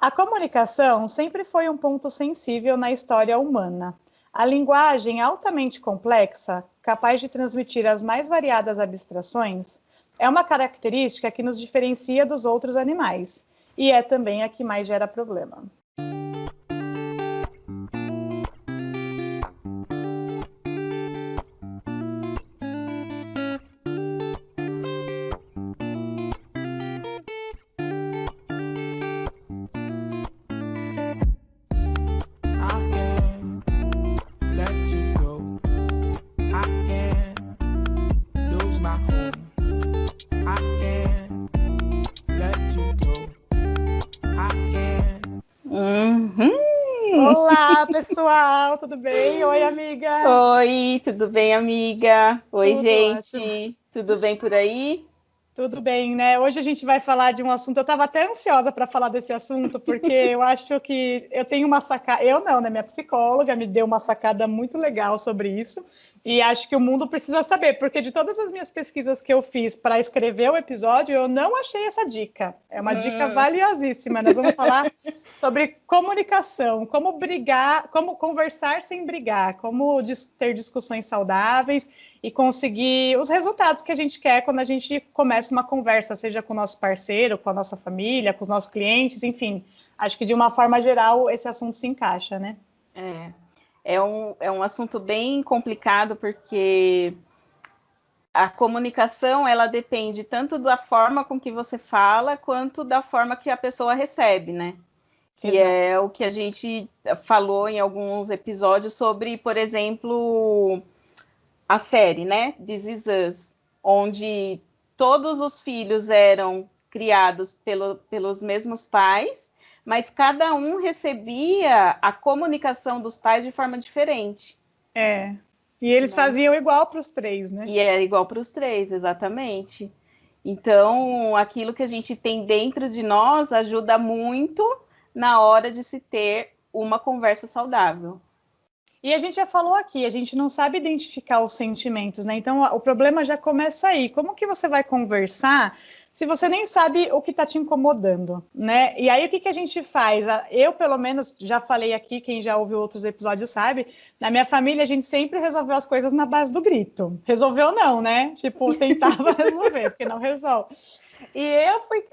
A comunicação sempre foi um ponto sensível na história humana. A linguagem altamente complexa, capaz de transmitir as mais variadas abstrações, é uma característica que nos diferencia dos outros animais, e é também a que mais gera problema. Olá, pessoal, tudo bem? Oi, amiga. Oi, tudo bem, amiga? Oi, Tudo gente. ótimo. Tudo bem por aí? Tudo bem, né? Hoje a gente vai falar de um assunto. Eu estava até ansiosa para falar desse assunto, porque eu acho que eu tenho uma sacada. Eu não, né? Minha psicóloga me deu uma sacada muito legal sobre isso. E acho que o mundo precisa saber, porque de todas as minhas pesquisas que eu fiz para escrever o episódio, eu não achei essa dica. É uma dica valiosíssima. Nós vamos falar sobre comunicação, como brigar, como conversar sem brigar, como ter discussões saudáveis e conseguir os resultados que a gente quer quando a gente começa uma conversa, seja com o nosso parceiro, com a nossa família, com os nossos clientes, enfim. Acho que de uma forma geral esse assunto se encaixa, né? É um assunto bem complicado, porque a comunicação, ela depende tanto da forma com que você fala, quanto da forma que a pessoa recebe, né? Que é o que a gente falou em alguns episódios sobre, por exemplo, a série, né? This Is Us, onde todos os filhos eram criados pelos mesmos pais, mas cada um recebia a comunicação dos pais de forma diferente. E eles faziam igual para os três, né? E era igual para os três, exatamente. Então, aquilo que a gente tem dentro de nós ajuda muito na hora de se ter uma conversa saudável. E a gente já falou aqui, a gente não sabe identificar os sentimentos, né? Então, o problema já começa aí. Como que você vai conversar se você nem sabe o que está te incomodando, né? E aí, o que a gente faz? Eu, pelo menos, já falei aqui, quem já ouviu outros episódios sabe, na minha família, a gente sempre resolveu as coisas na base do grito. Resolveu não, né? Tipo, tentava resolver, porque não resolve. E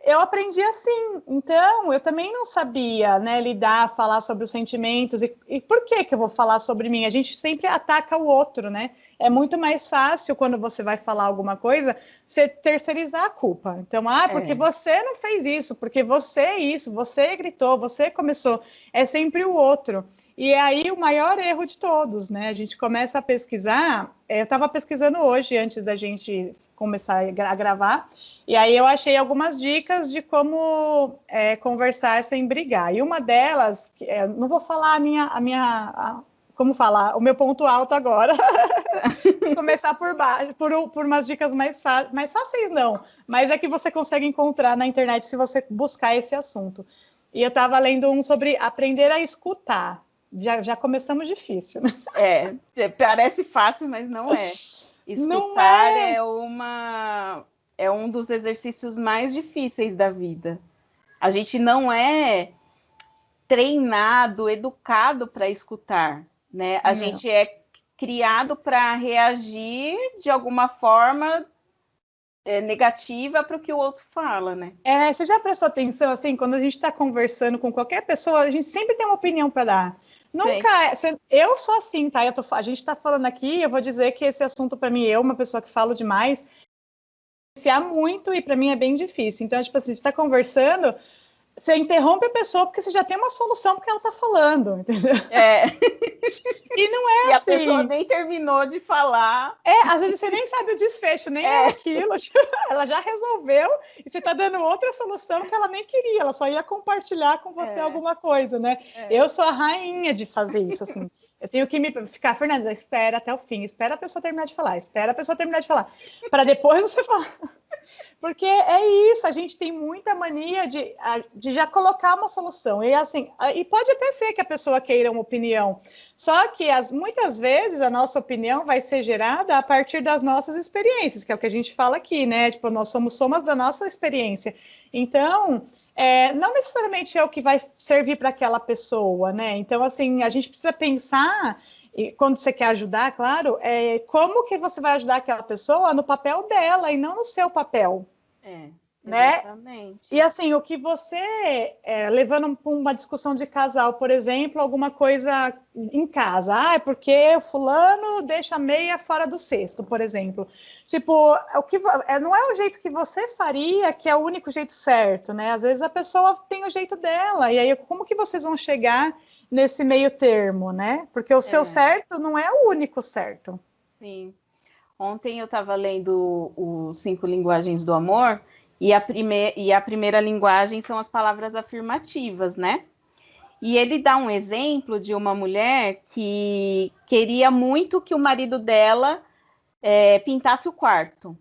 eu aprendi assim, então eu também não sabia, né, lidar, falar sobre os sentimentos, e por que eu vou falar sobre mim? A gente sempre ataca o outro, né? É muito mais fácil quando você vai falar alguma coisa, você terceirizar a culpa. Então, porque você não fez isso, porque você gritou, você começou, é sempre o outro. E é aí o maior erro de todos, né? A gente começa a pesquisar, eu estava pesquisando hoje, antes da gente começar a gravar, e aí eu achei algumas dicas de como conversar sem brigar. E uma delas, não vou falar como falar, o meu ponto alto agora, começar por baixo, por umas dicas mais fáceis não, mas é que você consegue encontrar na internet se você buscar esse assunto. E eu estava lendo um sobre aprender a escutar. Já começamos difícil, né? Parece fácil, mas não é. Escutar é um dos exercícios mais difíceis da vida. A gente não é treinado, educado para escutar, né? A gente é criado para reagir de alguma forma negativa para o que o outro fala, né? Você já prestou atenção, assim, quando a gente está conversando com qualquer pessoa, a gente sempre tem uma opinião para dar. Nunca. Eu sou assim, tá? A gente está falando aqui, eu vou dizer que esse assunto, para mim, uma pessoa que falo demais, se há muito e para mim é bem difícil. Então, tipo assim, você está conversando, você interrompe a pessoa porque você já tem uma solução porque ela está falando, entendeu? E não é e assim. E a pessoa nem terminou de falar. Às vezes você nem sabe o desfecho, nem é aquilo. Ela já resolveu e você está dando outra solução que ela nem queria, ela só ia compartilhar com você alguma coisa, né? Eu sou a rainha de fazer isso, assim. Eu tenho que ficar, Fernanda, espera até o fim, espera a pessoa terminar de falar, para depois você falar. Porque é isso, a gente tem muita mania de já colocar uma solução. E assim, e pode até ser que a pessoa queira uma opinião, só que muitas vezes a nossa opinião vai ser gerada a partir das nossas experiências, que é o que a gente fala aqui, né? Tipo, nós somos somas da nossa experiência. Então, não necessariamente é o que vai servir para aquela pessoa, né? Então, assim, a gente precisa pensar, e quando você quer ajudar, claro, como que você vai ajudar aquela pessoa no papel dela e não no seu papel. Exatamente. E assim, o que você, levando para uma discussão de casal, por exemplo, alguma coisa em casa, é porque o fulano deixa a meia fora do cesto, por exemplo. Tipo, não é o jeito que você faria que é o único jeito certo, né? Às vezes a pessoa tem o jeito dela, e aí como que vocês vão chegar nesse meio termo, né? Porque o seu certo não é o único certo. Sim. Ontem eu estava lendo os 5 linguagens do amor, e a primeira linguagem são as palavras afirmativas, né? E ele dá um exemplo de uma mulher que queria muito que o marido dela pintasse o quarto.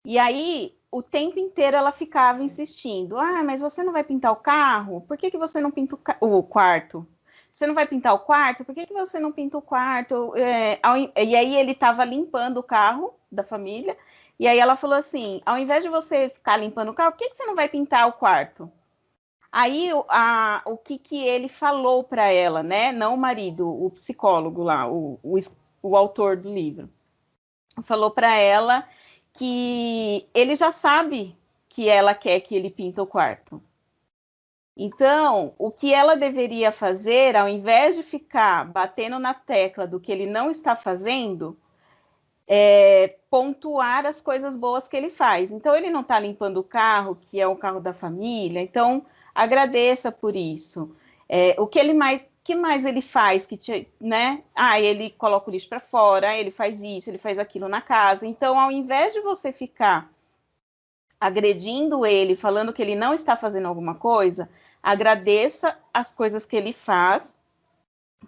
E aí, o tempo inteiro ela ficava insistindo. Mas você não vai pintar o carro? Por que você não pinta o quarto? Você não vai pintar o quarto? Por que você não pinta o quarto? E aí ele estava limpando o carro da família. E aí ela falou assim, ao invés de você ficar limpando o carro, por que você não vai pintar o quarto? Aí o que ele falou para ela, né? Não o marido, o psicólogo lá, o autor do livro. Falou para ela que ele já sabe que ela quer que ele pinta o quarto. Então, o que ela deveria fazer, ao invés de ficar batendo na tecla do que ele não está fazendo, pontuar as coisas boas que ele faz. Então, ele não está limpando o carro, que é o carro da família, então agradeça por isso. O que mais ele faz? Né? Ele coloca o lixo para fora, ele faz isso, ele faz aquilo na casa. Então, ao invés de você ficar agredindo ele, falando que ele não está fazendo alguma coisa, agradeça as coisas que ele faz,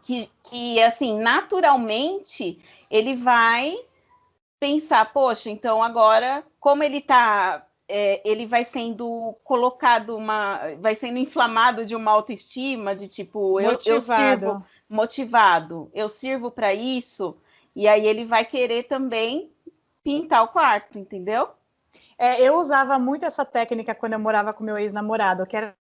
que assim, naturalmente, ele vai pensar, poxa, então agora, como ele está, ele vai sendo colocado, vai sendo inflamado de uma autoestima, de tipo, eu sirvo, motivado, eu sirvo para isso, e aí ele vai querer também pintar o quarto, entendeu? Eu usava muito essa técnica quando eu morava com meu ex-namorado, que era,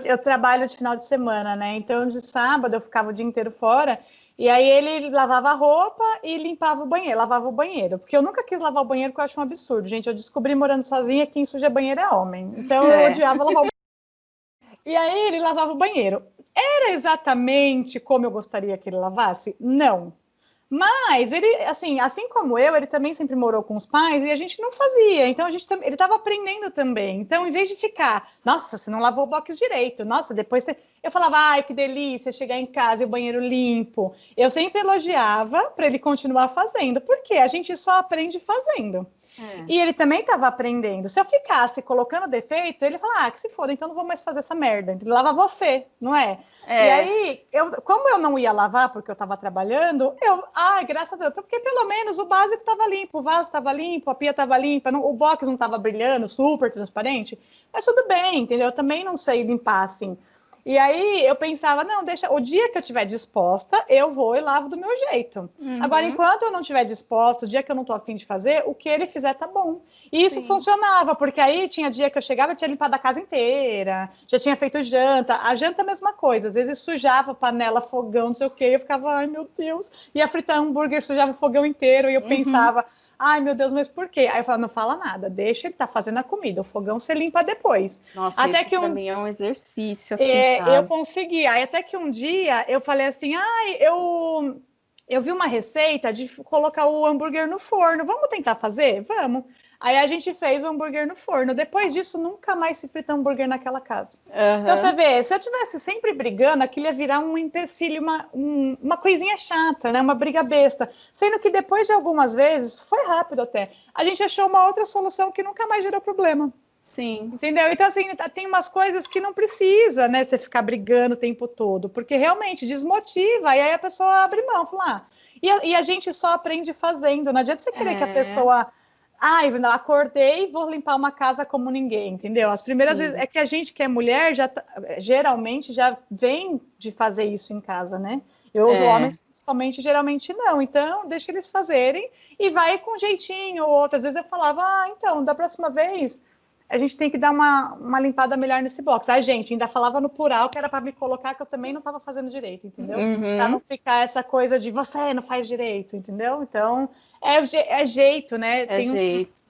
eu trabalho de final de semana, né? Então, de sábado eu ficava o dia inteiro fora, e aí ele lavava a roupa e limpava o banheiro, lavava o banheiro. Porque eu nunca quis lavar o banheiro, porque eu acho um absurdo. Gente, eu descobri morando sozinha que quem suja banheiro é homem. Então eu odiava lavar o banheiro. E aí ele lavava o banheiro. Era exatamente como eu gostaria que ele lavasse? Não. Mas ele, assim como eu, ele também sempre morou com os pais e a gente não fazia. Então ele estava aprendendo também. Então, em vez de ficar, nossa, você não lavou o box direito, nossa, depois eu falava, ai, que delícia, chegar em casa e o banheiro limpo. Eu sempre elogiava para ele continuar fazendo, porque a gente só aprende fazendo. E ele também estava aprendendo. Se eu ficasse colocando defeito, ele falava, que se foda, então não vou mais fazer essa merda. Ele lava você, não é? E aí, como eu não ia lavar porque eu estava trabalhando, graças a Deus, porque pelo menos o básico estava limpo, o vaso estava limpo, a pia estava limpa, o box não estava brilhando, super transparente, mas tudo bem, entendeu? Eu também não sei limpar assim. E aí eu pensava, não, deixa, o dia que eu estiver disposta, eu vou e lavo do meu jeito. Agora, enquanto eu não estiver disposta, o dia que eu não estou afim de fazer, o que ele fizer tá bom. E isso funcionava, porque aí tinha dia que eu chegava, eu tinha limpado a casa inteira, já tinha feito janta. A janta é a mesma coisa, às vezes sujava panela, fogão, não sei o quê, e eu ficava, ai meu Deus. Ia fritar hambúrguer, sujava o fogão inteiro, e eu pensava, ai meu Deus, mas por quê? Aí eu falava, não fala nada, deixa ele tá fazendo a comida, o fogão você limpa depois. Nossa, até isso que pra mim é um exercício aqui eu consegui, aí até que um dia eu falei assim, eu vi uma receita de colocar o hambúrguer no forno, vamos tentar fazer? Vamos. Aí a gente fez o hambúrguer no forno. Depois disso, nunca mais se frita hambúrguer naquela casa. Então, você vê, se eu tivesse sempre brigando, aquilo ia virar um empecilho, uma coisinha chata, né? Uma briga besta. Sendo que depois de algumas vezes, foi rápido até, a gente achou uma outra solução que nunca mais gerou problema. Sim. Entendeu? Então, assim, tem umas coisas que não precisa, né? Você ficar brigando o tempo todo, porque realmente desmotiva, e aí a pessoa abre mão, fala, e a gente só aprende fazendo. Não adianta você querer que a pessoa... acordei e vou limpar uma casa como ninguém, entendeu? As primeiras vezes é que a gente que é mulher geralmente já vem de fazer isso em casa, né? Os homens principalmente geralmente não, então deixa eles fazerem e vai com jeitinho ou outras vezes eu falava, então da próxima vez a gente tem que dar uma limpada melhor nesse box. Ai, gente, ainda falava no plural que era para me colocar que eu também não estava fazendo direito, entendeu? Para não ficar essa coisa de você não faz direito, entendeu? Então, é jeito, né? Jeito.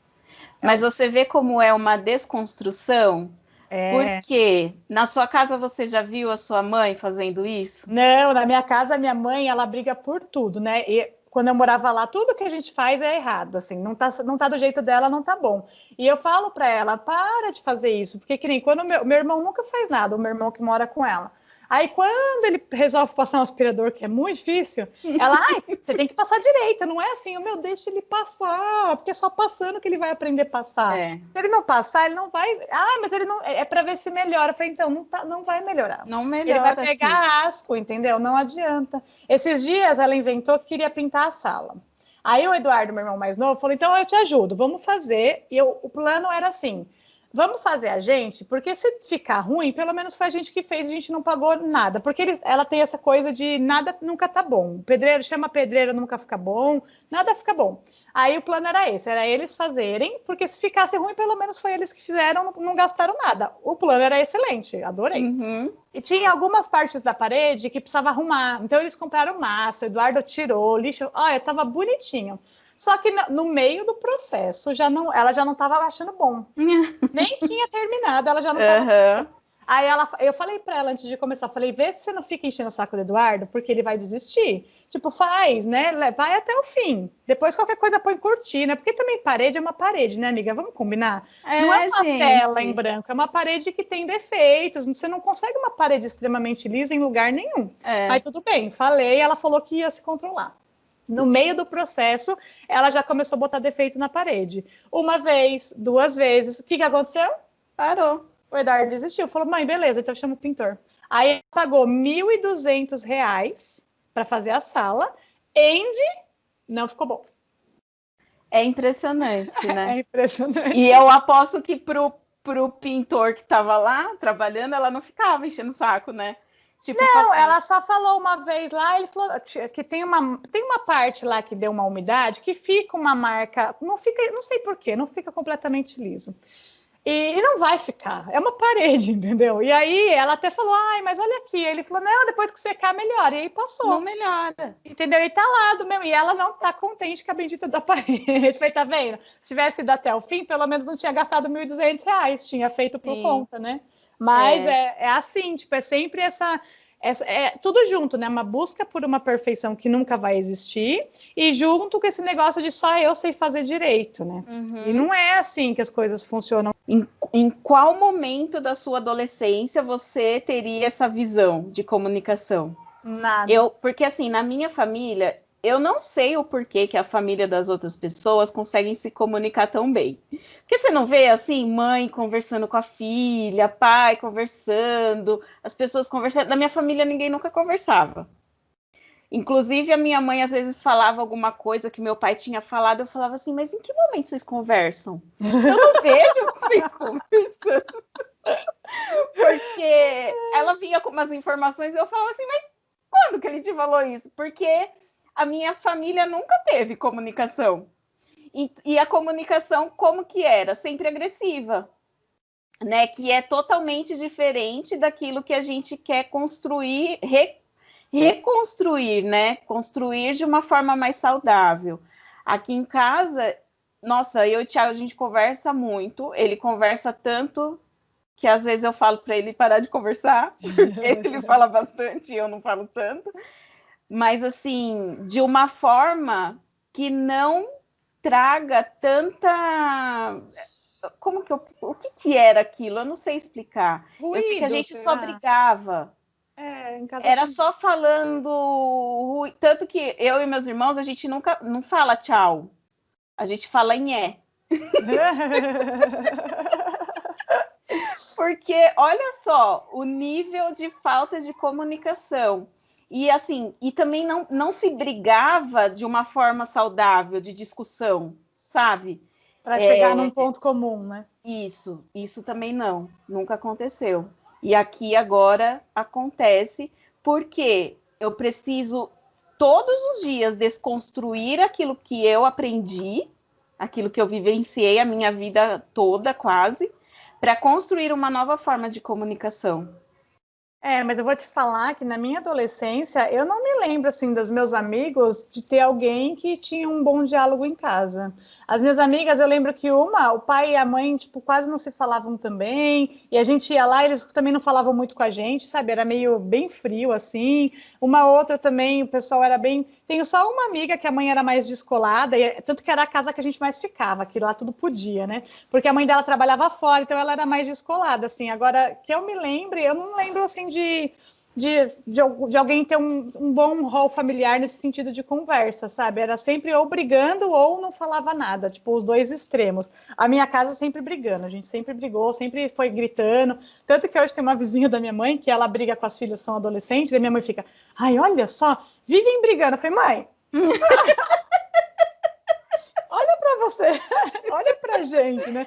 Mas você vê como é uma desconstrução? Porque na sua casa você já viu a sua mãe fazendo isso? Não, na minha casa, a minha mãe, ela briga por tudo, né? E quando eu morava lá, tudo que a gente faz é errado, assim, não tá do jeito dela, não tá bom. E eu falo para ela, para de fazer isso, porque que nem quando meu irmão nunca faz nada, o meu irmão que mora com ela. Aí quando ele resolve passar um aspirador, que é muito difícil, ela, você tem que passar direito, não é assim, deixa ele passar, porque é só passando que ele vai aprender a passar. Se ele não passar, ele não vai, mas ele não, é para ver se melhora. Eu falei, então, não vai melhorar. Não melhora, ele vai pegar asco, entendeu? Não adianta. Esses dias ela inventou que queria pintar a sala. Aí o Eduardo, meu irmão mais novo, falou, então eu te ajudo, vamos fazer. E o plano era assim, vamos fazer a gente, porque se ficar ruim, pelo menos foi a gente que fez, a gente não pagou nada. Porque ela tem essa coisa de nada nunca tá bom. Pedreiro chama pedreiro, nunca fica bom, nada fica bom. Aí o plano era esse, era eles fazerem, porque se ficasse ruim, pelo menos foi eles que fizeram, não gastaram nada. O plano era excelente, adorei. E tinha algumas partes da parede que precisava arrumar, então eles compraram massa, o Eduardo tirou, lixo, olha, tava bonitinho. Só que no meio do processo, ela já não estava achando bom. Nem tinha terminado, ela já não estava achando bom. Aí eu falei para ela antes de começar, falei, vê se você não fica enchendo o saco do Eduardo, porque ele vai desistir. Tipo, faz, né? Vai até o fim. Depois qualquer coisa põe cortina, porque também parede é uma parede, né, amiga? Vamos combinar? Não é uma tela em branco, é uma parede que tem defeitos. Você não consegue uma parede extremamente lisa em lugar nenhum. Mas tudo bem, falei, ela falou que ia se controlar. No meio do processo, ela já começou a botar defeito na parede. Uma vez, 2 vezes. O que aconteceu? Parou. O Eduardo desistiu. Falou, mãe, beleza, então chama o pintor. Aí pagou R$ 1.200 para fazer a sala. Não ficou bom. É impressionante, né? É impressionante. E eu aposto que pro pintor que estava lá trabalhando, ela não ficava enchendo o saco, né? Tipo, não, ela só falou uma vez lá, ele falou que tem uma parte lá que deu uma umidade que fica uma marca, não sei porquê, não fica completamente liso. E não vai ficar, é uma parede, entendeu? E aí ela até falou, mas olha aqui. Ele falou, não, depois que secar, melhora. E aí passou. Não melhora. Entendeu? E tá lá do mesmo. E ela não tá contente com a bendita da parede. Falei, tá vendo? Se tivesse ido até o fim, pelo menos não tinha gastado R$ 1.200, tinha feito por conta, né? Mas é assim, tipo, é sempre essa tudo junto, né? Uma busca por uma perfeição que nunca vai existir e junto com esse negócio de só eu sei fazer direito, né? E não é assim que as coisas funcionam. Em qual momento da sua adolescência você teria essa visão de comunicação? Nada. Porque assim, na minha família, eu não sei o porquê que a família das outras pessoas conseguem se comunicar tão bem. Porque você não vê, assim, mãe conversando com a filha, pai conversando, as pessoas conversando. Na minha família, ninguém nunca conversava. Inclusive, a minha mãe, às vezes, falava alguma coisa que meu pai tinha falado, eu falava assim, mas em que momento vocês conversam? Eu não vejo vocês conversando. Porque ela vinha com umas informações e eu falava assim, mas quando que ele te falou isso? Porque a minha família nunca teve comunicação. E a comunicação, como que era? Sempre agressiva, né? Que é totalmente diferente daquilo que a gente quer construir, reconstruir, né? Construir de uma forma mais saudável. Aqui em casa, nossa, eu e o Thiago, a gente conversa muito. Ele conversa tanto que às vezes eu falo para ele parar de conversar. Ele fala bastante e eu não falo tanto. Mas, assim, de uma forma que não traga tanta... O que era aquilo? Eu não sei explicar. Ruído, eu sei que a gente só brigava. Era só falando... Tanto que eu e meus irmãos, a gente nunca não fala tchau. A gente fala nhé. Porque, olha só, o nível de falta de comunicação. E assim, e também não se brigava de uma forma saudável, de discussão, sabe? Para chegar num ponto comum, né? Isso também nunca aconteceu. E aqui agora acontece porque eu preciso todos os dias desconstruir aquilo que eu aprendi, aquilo que eu vivenciei a minha vida toda quase, para construir uma nova forma de comunicação. Mas eu vou te falar que na minha adolescência, eu não me lembro, assim, dos meus amigos de ter alguém que tinha um bom diálogo em casa. As minhas amigas, eu lembro que o pai e a mãe, tipo, quase não se falavam também, e a gente ia lá, eles também não falavam muito com a gente, sabe? Era meio bem frio, assim. Uma outra também, o pessoal era bem... Tenho só uma amiga que a mãe era mais descolada, tanto que era a casa que a gente mais ficava, que lá tudo podia, né? Porque a mãe dela trabalhava fora, então ela era mais descolada, assim. Agora, que eu me lembre, eu não lembro, assim, de alguém ter um bom rol familiar nesse sentido de conversa, sabe? Era sempre ou brigando ou não falava nada, tipo, os dois extremos. A minha casa sempre brigando, a gente sempre brigou, sempre foi gritando. Tanto que hoje tem uma vizinha da minha mãe que ela briga com as filhas, são adolescentes, e minha mãe fica, ai, olha só, vivem brigando. Eu falei, mãe, olha para você, olha pra gente, né?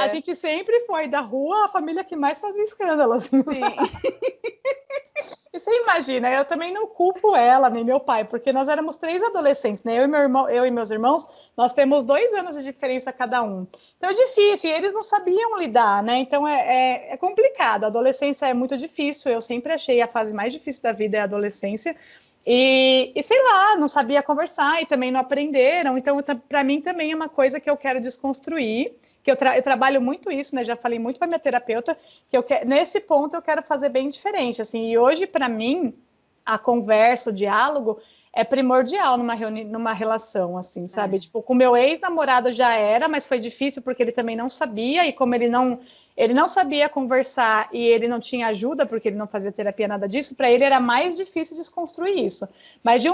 A gente sempre foi da rua a família que mais fazia escândalo, assim, sim. E você imagina, eu também não culpo ela, nem meu pai, porque nós éramos 3 adolescentes, né? Eu e meus irmãos, nós temos 2 anos de diferença cada um. Então é difícil, e eles não sabiam lidar, né? Então é complicado. A adolescência é muito difícil, eu sempre achei a fase mais difícil da vida é a adolescência. E sei lá, não sabia conversar e também não aprenderam. Então, para mim, também é uma coisa que eu quero desconstruir, que eu trabalho muito isso, né? Já falei muito para minha terapeuta, nesse ponto eu quero fazer bem diferente, assim. E hoje, para mim, a conversa, o diálogo é primordial numa relação, assim, sabe? Tipo, com meu ex-namorado já era, mas foi difícil porque ele também não sabia, e como ele não sabia conversar e ele não tinha ajuda, porque ele não fazia terapia, nada disso, para ele era mais difícil desconstruir isso. Mas de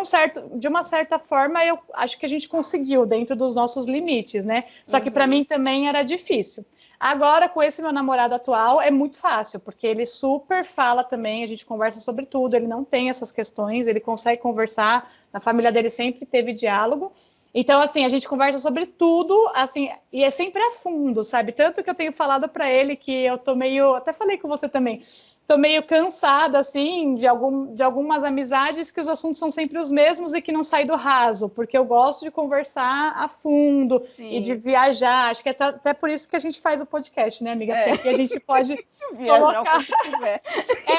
uma certa forma, eu acho que a gente conseguiu, dentro dos nossos limites, né? Só que para mim também era difícil. Agora, com esse meu namorado atual, é muito fácil, porque ele super fala também, a gente conversa sobre tudo, ele não tem essas questões, ele consegue conversar, na família dele sempre teve diálogo. Então, assim, a gente conversa sobre tudo, assim, e é sempre a fundo, sabe? Tanto que eu tenho falado para ele que eu tô meio, até falei com você também, tô meio cansada, assim, de algumas amizades que os assuntos são sempre os mesmos e que não saem do raso, porque eu gosto de conversar a fundo. Sim. E de viajar. Acho que é até por isso que a gente faz o podcast, né, amiga? Porque aqui a gente pode colocar...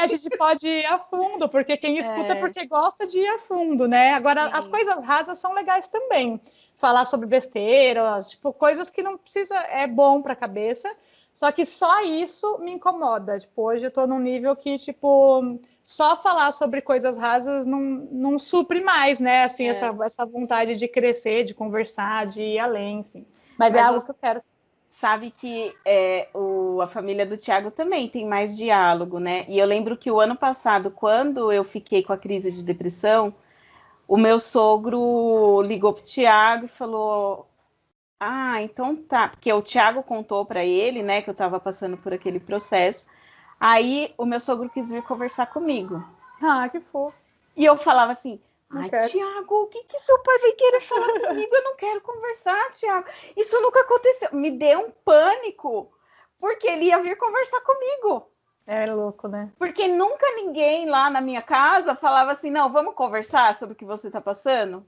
a gente pode ir a fundo, porque quem escuta é porque gosta de ir a fundo, né? Agora, sim, as coisas rasas são legais também. Falar sobre besteira, tipo, coisas que não precisa, é bom para a cabeça. Só que só isso me incomoda. Tipo, hoje eu tô num nível que, tipo, só falar sobre coisas rasas não supre mais, né? Assim, essa vontade de crescer, de conversar, de ir além, enfim. Mas é algo que eu quero. Sabe que a família do Thiago também tem mais diálogo, né? E eu lembro que o ano passado, quando eu fiquei com a crise de depressão, o meu sogro ligou pro Thiago e falou... Ah, então tá, porque o Thiago contou para ele, né, que eu estava passando por aquele processo. Aí o meu sogro quis vir conversar comigo. Ah, que fofo. E eu falava assim, ai, Thiago, o que seu pai vai querer falar comigo? Eu não quero conversar, Thiago. Isso nunca aconteceu. Me deu um pânico, porque ele ia vir conversar comigo. É louco, né? Porque nunca ninguém lá na minha casa falava assim, não, vamos conversar sobre o que você tá passando?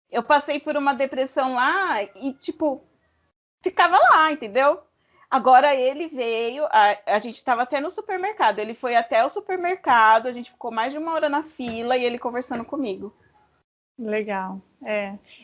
Eu passei por uma depressão lá e, tipo, ficava lá, entendeu? Agora ele veio, a gente estava até no supermercado, ele foi até o supermercado, a gente ficou mais de 1 hora na fila e ele conversando comigo. Legal,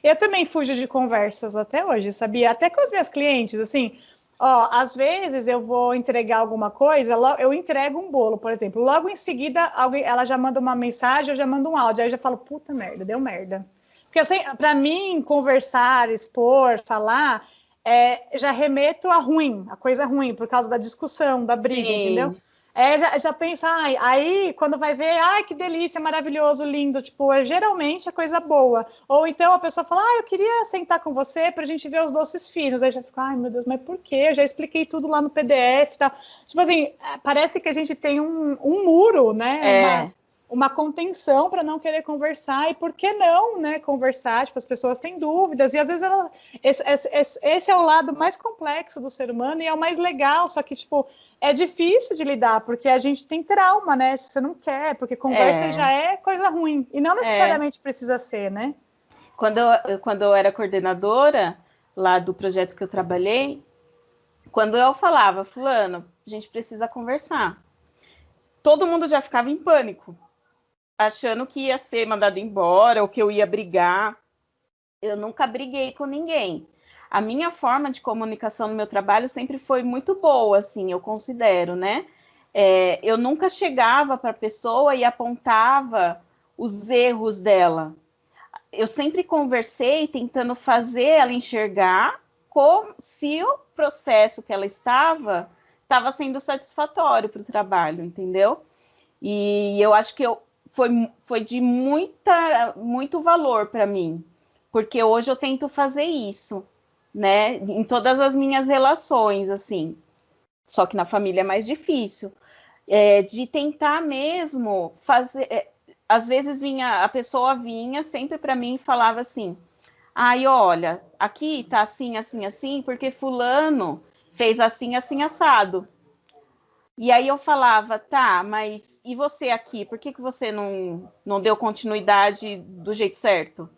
Eu também fujo de conversas até hoje, sabia? Até com as minhas clientes, assim, às vezes eu vou entregar alguma coisa, eu entrego um bolo, por exemplo, logo em seguida ela já manda uma mensagem, eu já mando um áudio, aí eu já falo, puta merda, deu merda. Porque para mim, conversar, expor, falar, já remeto a ruim, a coisa ruim, por causa da discussão, da briga, sim, entendeu? Já pensa, aí quando vai ver, que delícia, maravilhoso, lindo, tipo, geralmente é coisa boa. Ou então a pessoa fala, eu queria sentar com você pra gente ver os doces finos. Aí já fica, ai meu Deus, mas por quê? Eu já expliquei tudo lá no PDF e tal. Tipo assim, parece que a gente tem um muro, né? Uma contenção para não querer conversar, e por que não, né, conversar? Tipo, as pessoas têm dúvidas, e às vezes esse é o lado mais complexo do ser humano, e é o mais legal, só que, tipo, é difícil de lidar, porque a gente tem trauma, né, você não quer, porque conversa já é coisa ruim, e não necessariamente precisa ser, né? Quando eu era coordenadora lá do projeto que eu trabalhei, Quando eu falava, fulano, a gente precisa conversar, todo mundo já ficava em pânico, achando que ia ser mandado embora ou que eu ia brigar. Eu nunca briguei com ninguém. A minha forma de comunicação no meu trabalho sempre foi muito boa, assim, eu considero, né? Eu nunca chegava para a pessoa e apontava os erros dela. Eu sempre conversei tentando fazer ela enxergar como se o processo que ela estava sendo satisfatório para o trabalho, entendeu? E eu acho que foi de muito valor para mim, porque hoje eu tento fazer isso, né? Em todas as minhas relações, assim. Só que na família é mais difícil. De tentar mesmo fazer. Às vezes a pessoa vinha sempre para mim e falava assim: ai, olha, aqui tá assim, assim, assim, porque fulano fez assim, assim, assado. E aí eu falava, tá, mas e você aqui? Por que você não deu continuidade do jeito certo?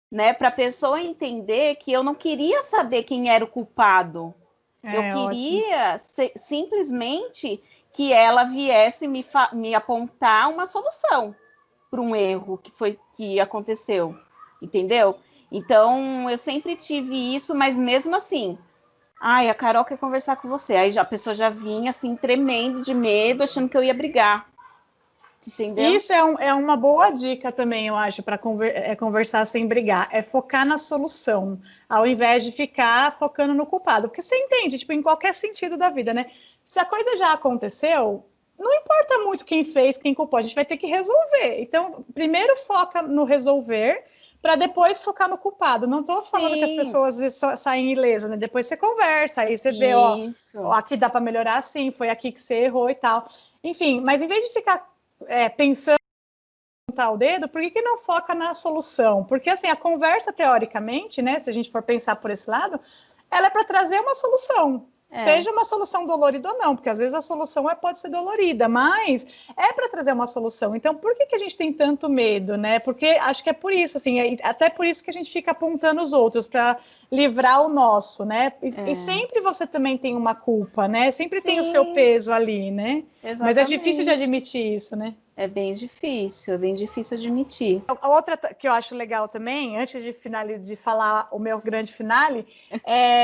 Né? Para a pessoa entender que eu não queria saber quem era o culpado. Eu queria simplesmente que ela viesse me apontar uma solução para um erro que aconteceu, entendeu? Então, eu sempre tive isso, mas mesmo assim, ai, a Carol quer conversar com você. Aí a pessoa já vinha assim, tremendo de medo, achando que eu ia brigar. Entendeu? Isso é uma boa dica também, eu acho, para conversar sem brigar. É focar na solução, ao invés de ficar focando no culpado. Porque você entende, tipo, em qualquer sentido da vida, né? Se a coisa já aconteceu, não importa muito quem fez, quem culpou, a gente vai ter que resolver. Então, primeiro foca no resolver, para depois focar no culpado. Não estou falando que as pessoas saem ilesas, né? Depois você conversa, aí você vê, ó, aqui dá para melhorar assim, foi aqui que você errou e tal. Enfim, mas em vez de ficar pensando em apontar o dedo, por que não foca na solução? Porque assim, a conversa, teoricamente, né, se a gente for pensar por esse lado, ela é para trazer uma solução. Seja uma solução dolorida ou não, porque às vezes a solução pode ser dolorida, mas é para trazer uma solução. Então, por que a gente tem tanto medo, né? Porque acho que é por isso, assim, até por isso que a gente fica apontando os outros para livrar o nosso, né? E sempre você também tem uma culpa, né? Sempre tem o seu peso ali, né? Exatamente. Mas é difícil de admitir isso, né? É bem difícil admitir. A outra que eu acho legal também, antes de falar o meu grande finale,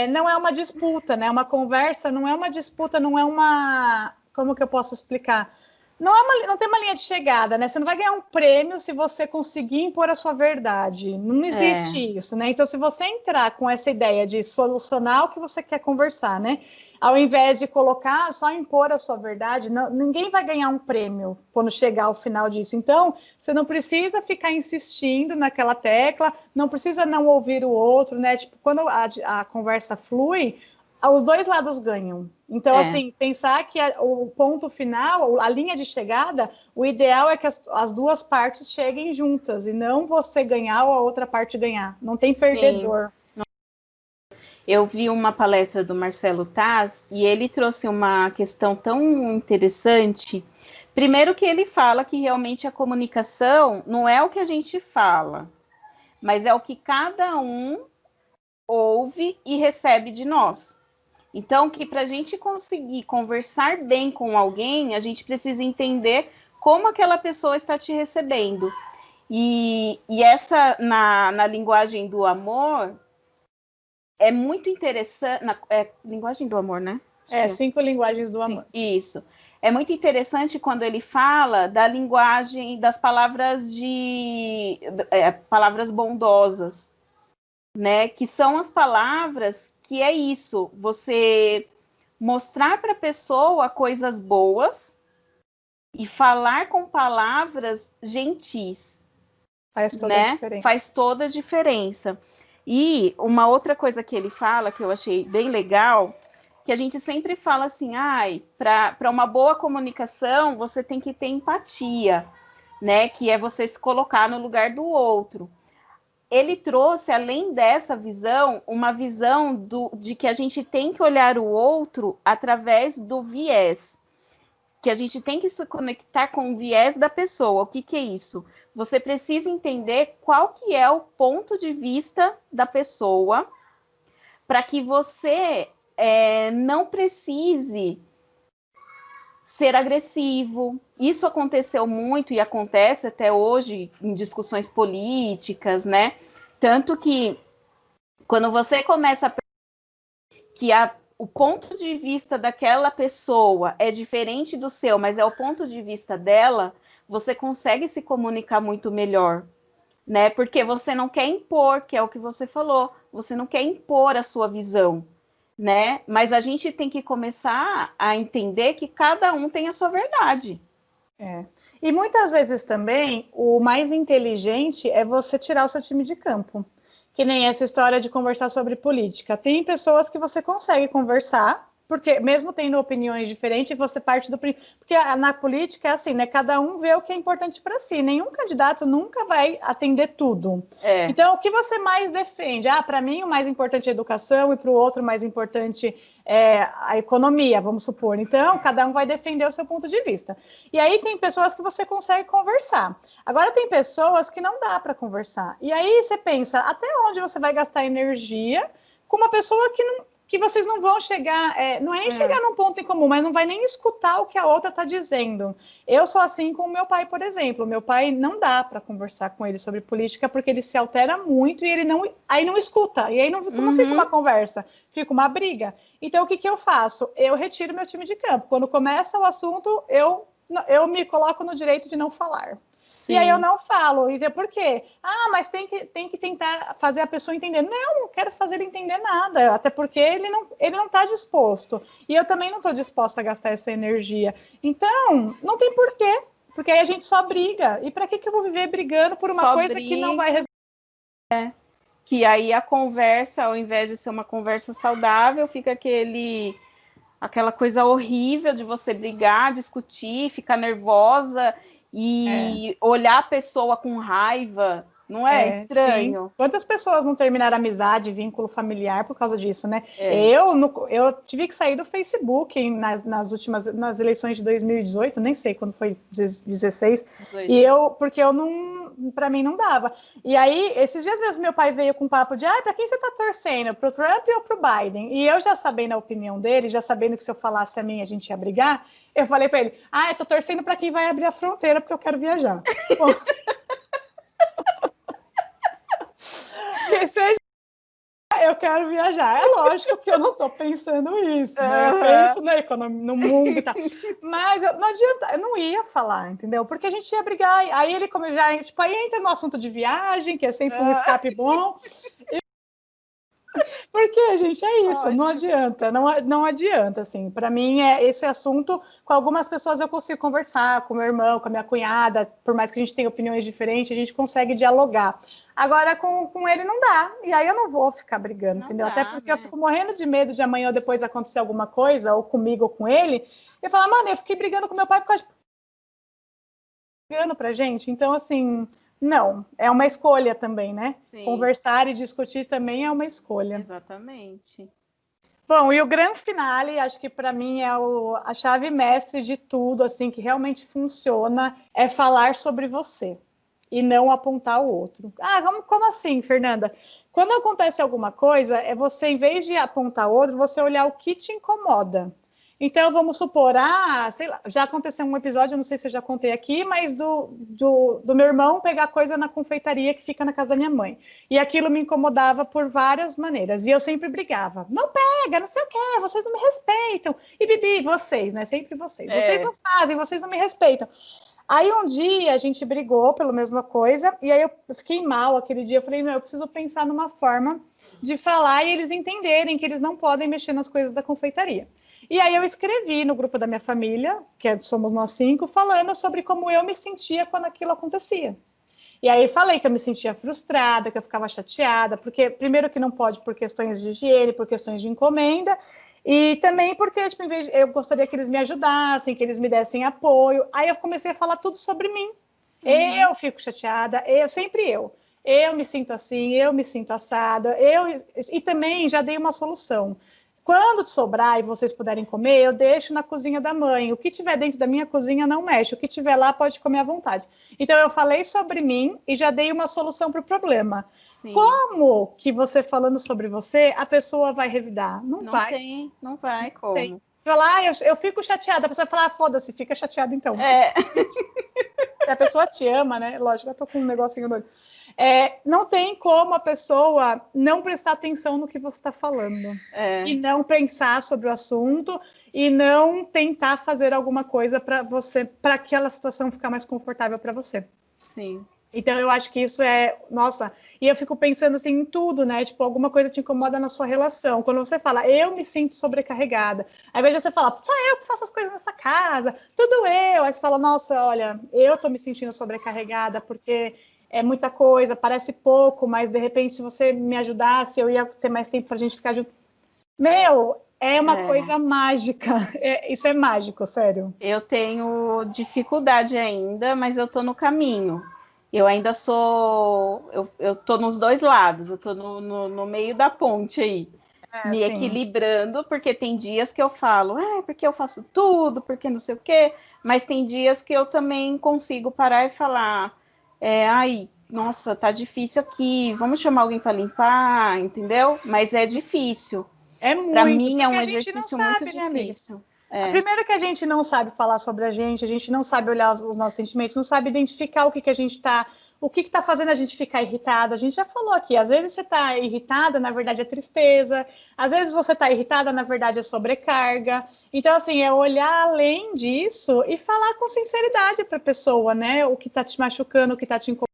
não é uma disputa, né? Uma conversa não é uma disputa, não é uma... Como que eu posso explicar? Não tem uma linha de chegada, né? Você não vai ganhar um prêmio se você conseguir impor a sua verdade. Não existe isso, né? Então, se você entrar com essa ideia de solucionar o que você quer conversar, né? Ao invés de colocar, só impor a sua verdade, ninguém vai ganhar um prêmio quando chegar ao final disso. Então, você não precisa ficar insistindo naquela tecla, não precisa não ouvir o outro, né? Tipo, quando a conversa flui, os dois lados ganham. Então, assim, pensar que o ponto final, a linha de chegada, o ideal é que as duas partes cheguem juntas e não você ganhar ou a outra parte ganhar. Não tem perdedor. Sim. Eu vi uma palestra do Marcelo Taz e ele trouxe uma questão tão interessante. Primeiro que ele fala que realmente a comunicação não é o que a gente fala, mas é o que cada um ouve e recebe de nós. Então, que para a gente conseguir conversar bem com alguém, a gente precisa entender como aquela pessoa está te recebendo. E essa, na linguagem do amor, é muito interessante... linguagem do amor, né? 5 linguagens do amor. Sim, isso. É muito interessante quando ele fala da linguagem das palavras palavras bondosas, né? Que são as palavras que é isso, você mostrar para a pessoa coisas boas e falar com palavras gentis. Faz toda a diferença. Faz toda a diferença. E uma outra coisa que ele fala, que eu achei bem legal, que a gente sempre fala assim, para uma boa comunicação, você tem que ter empatia, né? Que é você se colocar no lugar do outro. Ele trouxe, além dessa visão, uma visão de que a gente tem que olhar o outro através do viés, que a gente tem que se conectar com o viés da pessoa. O que é isso? Você precisa entender qual que é o ponto de vista da pessoa para que você não precise ser agressivo. Isso aconteceu muito e acontece até hoje em discussões políticas, né? Tanto que quando você começa a perceber que o ponto de vista daquela pessoa é diferente do seu, mas é o ponto de vista dela, você consegue se comunicar muito melhor, né? Porque você não quer impor, que é o que você falou, você não quer impor a sua visão, né? Mas a gente tem que começar a entender que cada um tem a sua verdade. E muitas vezes também o mais inteligente é você tirar o seu time de campo. Que nem essa história de conversar sobre política. Tem pessoas que você consegue conversar, porque mesmo tendo opiniões diferentes, você parte do... Porque na política é assim, né? Cada um vê o que é importante para si. Nenhum candidato nunca vai atender tudo. Então, o que você mais defende? Para mim, o mais importante é a educação e para o outro, o mais importante é a economia, vamos supor. Então, cada um vai defender o seu ponto de vista. E aí tem pessoas que você consegue conversar. Agora, tem pessoas que não dá para conversar. E aí você pensa, até onde você vai gastar energia com uma pessoa que vocês não vão chegar, não é nem chegar num ponto em comum, mas não vai nem escutar o que a outra está dizendo. Eu sou assim com o meu pai, por exemplo. Meu pai não dá para conversar com ele sobre política porque ele se altera muito e ele não escuta. E aí não fica uma conversa, fica uma briga. Então, o que eu faço? Eu retiro meu time de campo. Quando começa o assunto, eu me coloco no direito de não falar. Sim. E aí eu não falo. E por quê? Mas tem que tentar fazer a pessoa entender. Não quero fazer ele entender nada. Até porque ele não está disposto. E eu também não estou disposta a gastar essa energia. Então, não tem porquê. Porque aí a gente só briga. E para que eu vou viver brigando por uma coisa que não vai resolver? Que aí a conversa, ao invés de ser uma conversa saudável, fica aquela coisa horrível de você brigar, discutir, ficar nervosa e olhar a pessoa com raiva, não é estranho? Sim. Quantas pessoas não terminaram amizade, vínculo familiar por causa disso, né? Eu tive que sair do Facebook nas eleições de 2018, nem sei quando foi, 16, 18. Porque para mim não dava. E aí, esses dias mesmo, meu pai veio com um papo de, para quem você tá torcendo? Pro Trump ou pro Biden? E eu já sabendo a opinião dele, já sabendo que se eu falasse a minha, a gente ia brigar, eu falei para ele, eu tô torcendo para quem vai abrir a fronteira, porque eu quero viajar. Bom, eu quero viajar. É lógico que eu não estou pensando isso, né? Eu penso na economia, no mundo e tal. Mas não adianta, eu não ia falar, entendeu? Porque a gente ia brigar. Aí ele aí entra no assunto de viagem, que é sempre um escape bom. Porque, gente, é isso, não adianta, não adianta, assim, para mim esse assunto, com algumas pessoas eu consigo conversar, com meu irmão, com a minha cunhada, por mais que a gente tenha opiniões diferentes, a gente consegue dialogar. Agora, com ele não dá, e aí eu não vou ficar brigando, entendeu? Até porque eu fico morrendo de medo de amanhã ou depois acontecer alguma coisa, ou comigo ou com ele, eu falo, mano, eu fiquei brigando com meu pai por causa de... brigando pra gente, então, assim... Não, é uma escolha também, né? Sim. Conversar e discutir também é uma escolha. Exatamente. Bom, e o grande finale, acho que para mim é a chave mestre de tudo, assim, que realmente funciona, é falar sobre você e não apontar o outro. Como assim, Fernanda? Quando acontece alguma coisa, é você, em vez de apontar o outro, você olhar o que te incomoda. Então, vamos supor, sei lá, já aconteceu um episódio, eu não sei se eu já contei aqui, mas do meu irmão pegar coisa na confeitaria que fica na casa da minha mãe. E aquilo me incomodava por várias maneiras. E eu sempre brigava. Não pega, não sei o quê, vocês não me respeitam. E Bibi, vocês, né? Sempre vocês. Vocês não fazem, vocês não me respeitam. Aí um dia a gente brigou pela mesma coisa, e aí eu fiquei mal aquele dia. Eu falei, eu preciso pensar numa forma de falar e eles entenderem que eles não podem mexer nas coisas da confeitaria. E aí eu escrevi no grupo da minha família, que somos nós 5, falando sobre como eu me sentia quando aquilo acontecia. E aí falei que eu me sentia frustrada, que eu ficava chateada, porque primeiro que não pode por questões de higiene, por questões de encomenda, e também porque tipo, em vez eu gostaria que eles me ajudassem, que eles me dessem apoio. Aí eu comecei a falar tudo sobre mim. Eu fico chateada, sempre eu. Eu me sinto assim, eu me sinto assada, e também já dei uma solução. Quando sobrar e vocês puderem comer, eu deixo na cozinha da mãe. O que tiver dentro da minha cozinha não mexe. O que tiver lá pode comer à vontade. Então, eu falei sobre mim e já dei uma solução para o problema. Sim. Como que você falando sobre você, a pessoa vai revidar? Não vai. Não vai, como? Tem. Você fala, eu fico chateada. A pessoa fala, foda-se, fica chateada então. Se a pessoa te ama, né? Lógico, eu tô com um negocinho no olho. Não tem como a pessoa não prestar atenção no que você está falando. E não pensar sobre o assunto e não tentar fazer alguma coisa para aquela situação ficar mais confortável para você. Sim. Então, eu acho que isso nossa, e eu fico pensando assim em tudo, né? Tipo, alguma coisa te incomoda na sua relação. Quando você fala, eu me sinto sobrecarregada, ao invés de você falar, só eu que faço as coisas nessa casa, tudo eu. Aí você fala, nossa, olha, eu tô me sentindo sobrecarregada porque é muita coisa, parece pouco, mas de repente, se você me ajudasse, eu ia ter mais tempo pra gente ficar junto. Meu, é uma coisa mágica. Isso é mágico, sério. Eu tenho dificuldade ainda, mas eu tô no caminho. Eu ainda sou... Eu tô nos dois lados, eu tô no meio da ponte aí. Me equilibrando, porque tem dias que eu falo, porque eu faço tudo, porque não sei o quê, mas tem dias que eu também consigo parar e falar, nossa, tá difícil aqui, vamos chamar alguém para limpar, entendeu? Mas é difícil. Para mim é um exercício muito difícil. Primeiro que a gente não sabe falar sobre a gente não sabe olhar os nossos sentimentos, não sabe identificar o que a gente tá, o que está fazendo a gente ficar irritada. A gente já falou aqui, às vezes você está irritada, na verdade é tristeza, às vezes você está irritada, na verdade é sobrecarga. Então, assim, é olhar além disso e falar com sinceridade para a pessoa, né? O que está te machucando, o que está te incomodando.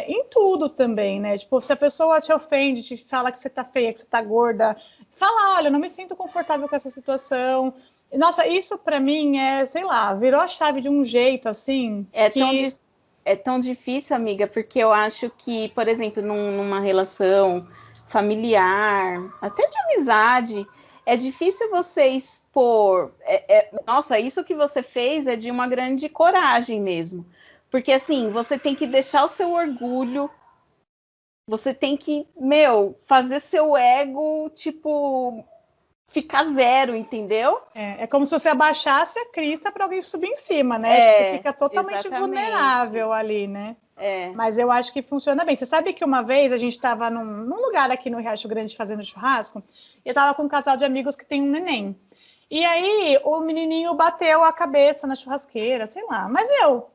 Em tudo também, né? Tipo, se a pessoa te ofende, te fala que você tá feia, que você tá gorda, fala, olha, eu não me sinto confortável com essa situação. Nossa, isso pra mim sei lá, virou a chave de um jeito, assim, É tão difícil, amiga, porque eu acho que, por exemplo, numa relação familiar, até de amizade, é difícil você expor. Nossa, isso que você fez é de uma grande coragem mesmo. Porque, assim, você tem que deixar o seu orgulho, você tem que, fazer seu ego, tipo, ficar zero, entendeu? É como se você abaixasse a crista para alguém subir em cima, né? Você fica totalmente vulnerável ali, né? Mas eu acho que funciona bem. Você sabe que uma vez a gente estava num lugar aqui no Riacho Grande fazendo churrasco, e eu estava com um casal de amigos que tem um neném. E aí o menininho bateu a cabeça na churrasqueira, sei lá. Mas,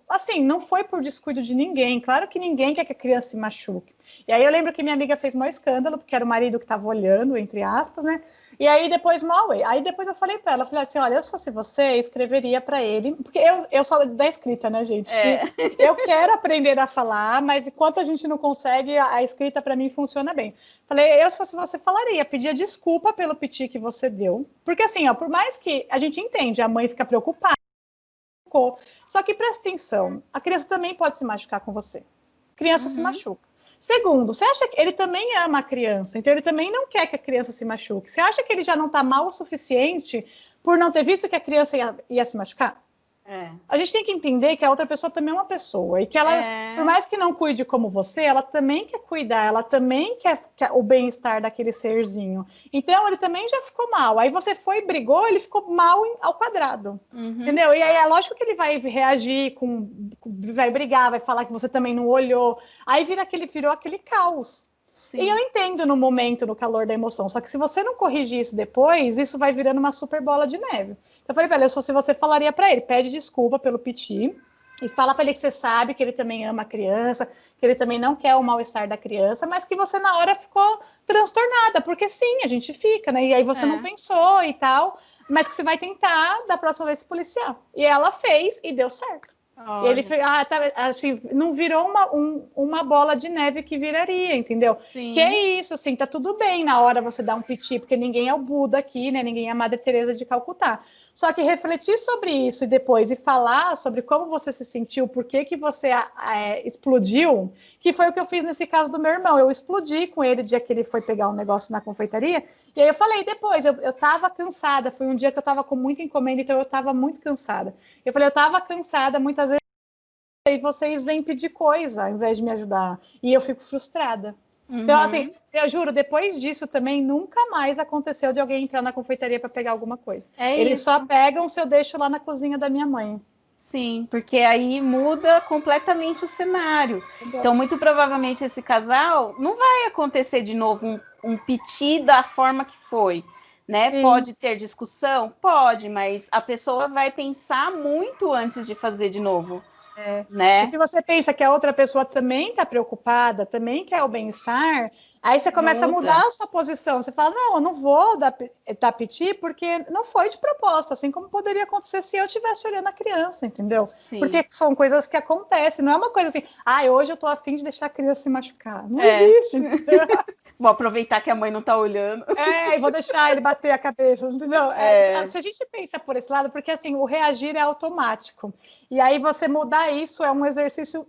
assim, não foi por descuido de ninguém. Claro que ninguém quer que a criança se machuque. E aí eu lembro que minha amiga fez maior escândalo, porque era o marido que estava olhando, entre aspas, né? E aí depois, depois eu falei para ela, falei assim, olha, se fosse você, escreveria para ele, porque eu sou da escrita, né, gente? Eu quero aprender a falar, mas enquanto a gente não consegue, a escrita para mim funciona bem. Falei, se fosse você, falaria, pedia desculpa pelo piti que você deu, porque assim, por mais que a gente entende, a mãe fica preocupada, só que presta atenção, a criança também pode se machucar com você. A criança se machuca. Segundo, você acha que ele também ama a criança, então ele também não quer que a criança se machuque. Você acha que ele já não está mal o suficiente por não ter visto que a criança ia se machucar? A gente tem que entender que a outra pessoa também é uma pessoa e que ela, por mais que não cuide como você, ela também quer cuidar, ela também quer o bem-estar daquele serzinho. Então, ele também já ficou mal. Aí você foi e brigou, ele ficou mal ao quadrado, entendeu? E aí é lógico que ele vai reagir, vai brigar, vai falar que você também não olhou. Aí virou aquele caos. Sim. E eu entendo no momento, no calor da emoção, só que se você não corrigir isso depois, isso vai virando uma super bola de neve. Então eu falei pra ele, se você falaria pra ele, pede desculpa pelo piti e fala pra ele que você sabe que ele também ama a criança, que ele também não quer o mal-estar da criança, mas que você na hora ficou transtornada, porque sim, a gente fica, né? E aí você não pensou e tal, mas que você vai tentar da próxima vez se policiar. E ela fez e deu certo. E ele assim, não virou uma bola de neve que viraria, entendeu? Sim. Que é isso, assim, tá tudo bem na hora você dar um piti, porque ninguém é o Buda aqui, né? Ninguém é a Madre Teresa de Calcutá. Só que refletir sobre isso e depois falar sobre como você se sentiu, por que você explodiu, que foi o que eu fiz nesse caso do meu irmão. Eu explodi com ele o dia que ele foi pegar um negócio na confeitaria, e aí eu falei depois, eu tava cansada, foi um dia que eu tava com muita encomenda, então eu tava muito cansada. Eu falei, eu tava cansada, muitas vezes, e vocês vêm pedir coisa ao invés de me ajudar. E eu fico frustrada. Então, assim, eu juro, depois disso também nunca mais aconteceu de alguém entrar na confeitaria para pegar alguma coisa. Eles só pegam se eu deixo lá na cozinha da minha mãe. Sim, porque aí muda completamente o cenário. Então, muito provavelmente, esse casal não vai acontecer de novo um piti da forma que foi, né? Sim. Pode ter discussão? Pode, mas a pessoa vai pensar muito antes de fazer de novo. Né? E se você pensa que a outra pessoa também está preocupada, também quer o bem-estar, aí você começa a mudar a sua posição. Você fala, não, eu não vou dar piti porque não foi de propósito, assim como poderia acontecer se eu estivesse olhando a criança, entendeu? Sim. Porque são coisas que acontecem, não é uma coisa assim, hoje eu tô afim de deixar a criança se machucar. Não existe, entendeu? Vou aproveitar que a mãe não tá olhando. E vou deixar ele bater a cabeça, entendeu? Se a gente pensa por esse lado, porque assim, o reagir é automático. E aí você mudar isso é um exercício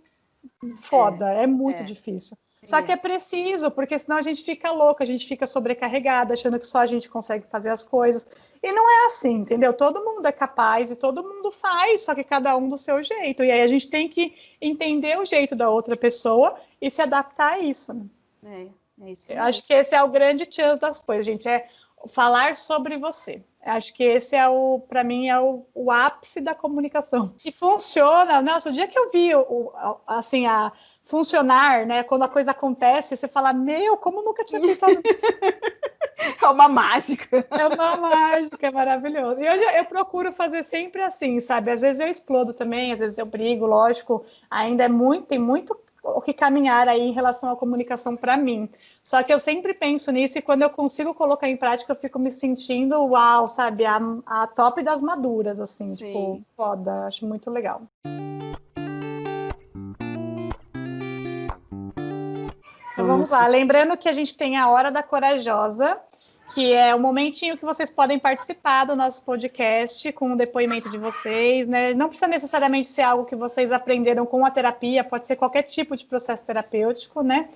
foda, é muito difícil. Só que é preciso, porque senão a gente fica louca, a gente fica sobrecarregada, achando que só a gente consegue fazer as coisas. E não é assim, entendeu? Todo mundo é capaz e todo mundo faz, só que cada um do seu jeito. E aí a gente tem que entender o jeito da outra pessoa e se adaptar a isso, né? É isso. Eu acho que esse é o grande chance das coisas, gente, é falar sobre você. Eu acho que esse para mim, é o ápice da comunicação. E funciona. Nossa, o dia que eu vi assim, a funcionar, né? Quando a coisa acontece, você fala, como nunca tinha pensado nisso. É uma mágica. É uma mágica, é maravilhoso. E eu procuro fazer sempre assim, sabe? Às vezes eu explodo também, às vezes eu brigo, lógico. Ainda tem muito o que caminhar aí em relação à comunicação para mim. Só que eu sempre penso nisso e quando eu consigo colocar em prática, eu fico me sentindo, uau, sabe? A top das maduras, assim. Sim. Tipo, foda. Acho muito legal. Então vamos lá. Lembrando que a gente tem a Hora da Corajosa, que é o momentinho que vocês podem participar do nosso podcast com o depoimento de vocês, né? Não precisa necessariamente ser algo que vocês aprenderam com a terapia, pode ser qualquer tipo de processo terapêutico, né?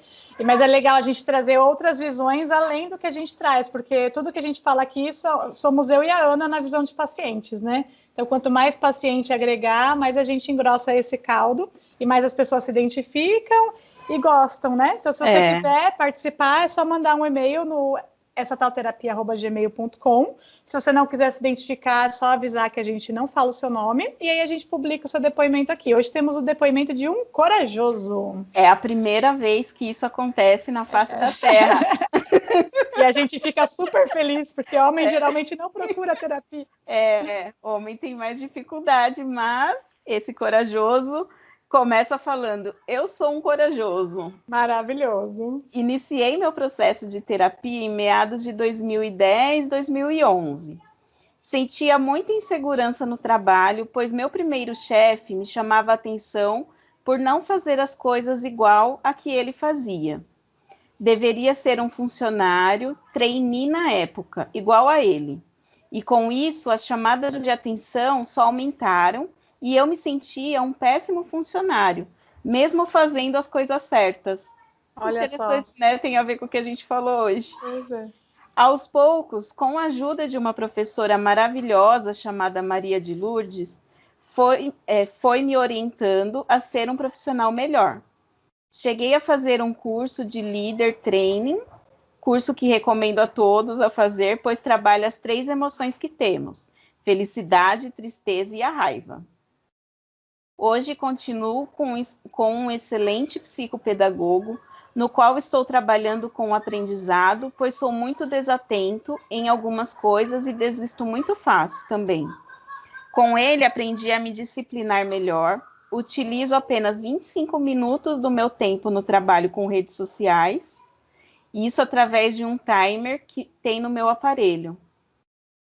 Mas é legal a gente trazer outras visões além do que a gente traz, porque tudo que a gente fala aqui somos eu e a Ana na visão de pacientes, né? Então, quanto mais paciente agregar, mais a gente engrossa esse caldo e mais as pessoas se identificam e gostam, né? Então, se você quiser participar, é só mandar um e-mail no essatalterapia@gmail.com. Se você não quiser se identificar, é só avisar que a gente não fala o seu nome e aí a gente publica o seu depoimento aqui. Hoje temos o depoimento de um corajoso. É a primeira vez que isso acontece na face da Terra. E a gente fica super feliz, porque homem geralmente não procura terapia. Homem tem mais dificuldade, mas esse corajoso começa falando, eu sou um corajoso. Maravilhoso. Iniciei meu processo de terapia em meados de 2010, 2011. Sentia muita insegurança no trabalho, pois meu primeiro chefe me chamava a atenção por não fazer as coisas igual a que ele fazia. Deveria ser um funcionário, trainee na época, igual a ele. E com isso, as chamadas de atenção só aumentaram e eu me sentia um péssimo funcionário, mesmo fazendo as coisas certas. Olha só. Né? Tem a ver com o que a gente falou hoje. Pois é. Aos poucos, com a ajuda de uma professora maravilhosa chamada Maria de Lourdes, foi me orientando a ser um profissional melhor. Cheguei a fazer um curso de Leader Training, curso que recomendo a todos a fazer, pois trabalha as 3 emoções que temos: felicidade, tristeza e a raiva. Hoje continuo com um excelente psicopedagogo, no qual estou trabalhando com o aprendizado, pois sou muito desatento em algumas coisas e desisto muito fácil também. Com ele aprendi a me disciplinar melhor, utilizo apenas 25 minutos do meu tempo no trabalho com redes sociais, isso através de um timer que tem no meu aparelho.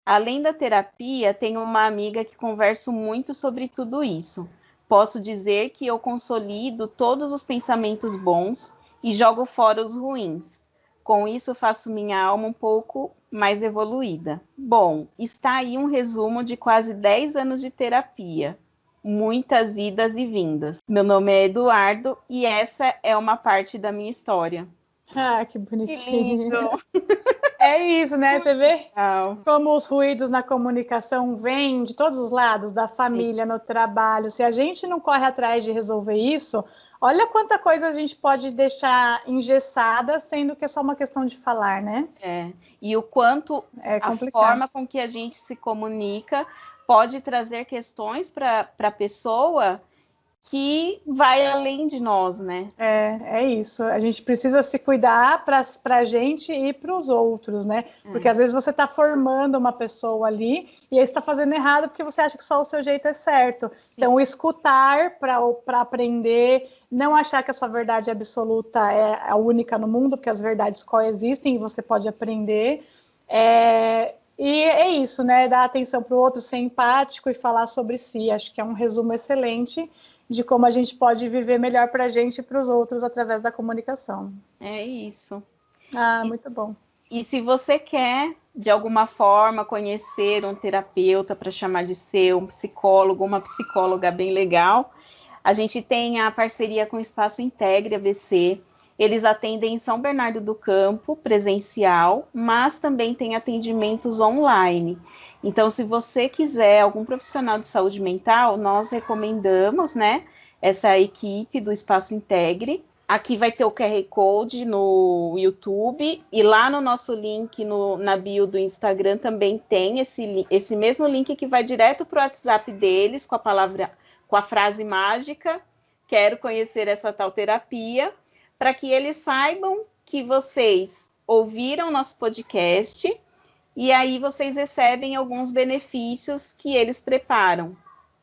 Além da terapia, tenho uma amiga que converso muito sobre tudo isso. Posso dizer que eu consolido todos os pensamentos bons e jogo fora os ruins. Com isso, faço minha alma um pouco mais evoluída. Bom, está aí um resumo de quase 10 anos de terapia. Muitas idas e vindas. Meu nome é Eduardo e essa é uma parte da minha história. Ah, que bonitinho. Que lindo. É isso, né? Você vê Legal. como os ruídos na comunicação vêm de todos os lados, da família, no trabalho. Se a gente não corre atrás de resolver isso, olha quanta coisa a gente pode deixar engessada, sendo que é só uma questão de falar, né? E o quanto a forma com que a gente se comunica pode trazer questões para a pessoa que vai além de nós, né? É isso. A gente precisa se cuidar para a gente e para os outros, né? Porque às vezes você está formando uma pessoa ali e aí está fazendo errado porque você acha que só o seu jeito é certo. Sim. Então, escutar para aprender, não achar que a sua verdade absoluta é a única no mundo, porque as verdades coexistem e você pode aprender. E é isso, né? Dar atenção para o outro, ser empático e falar sobre si. Acho que é um resumo excelente de como a gente pode viver melhor para a gente e para os outros através da comunicação. É isso. Muito bom. E se você quer, de alguma forma, conhecer um terapeuta para chamar de seu, um psicólogo, uma psicóloga bem legal, a gente tem a parceria com o Espaço Integre ABC. Eles atendem em São Bernardo do Campo, presencial, mas também tem atendimentos online. Então, se você quiser algum profissional de saúde mental, nós recomendamos, né, essa equipe do Espaço Integre. Aqui vai ter o QR Code no YouTube e lá no nosso link na bio do Instagram também tem esse mesmo link que vai direto para o WhatsApp deles com a frase mágica, quero conhecer essa tal terapia, para que eles saibam que vocês ouviram nosso podcast e aí vocês recebem alguns benefícios que eles preparam.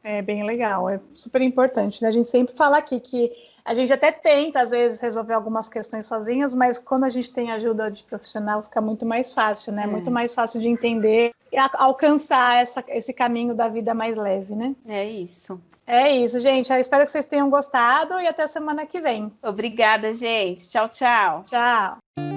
É bem legal, é super importante, né? A gente sempre fala aqui que a gente até tenta, às vezes, resolver algumas questões sozinhas, mas quando a gente tem ajuda de profissional, fica muito mais fácil, né? Muito mais fácil de entender e alcançar esse caminho da vida mais leve, né? É isso. É isso, gente. Eu espero que vocês tenham gostado e até semana que vem. Obrigada, gente. Tchau, tchau. Tchau.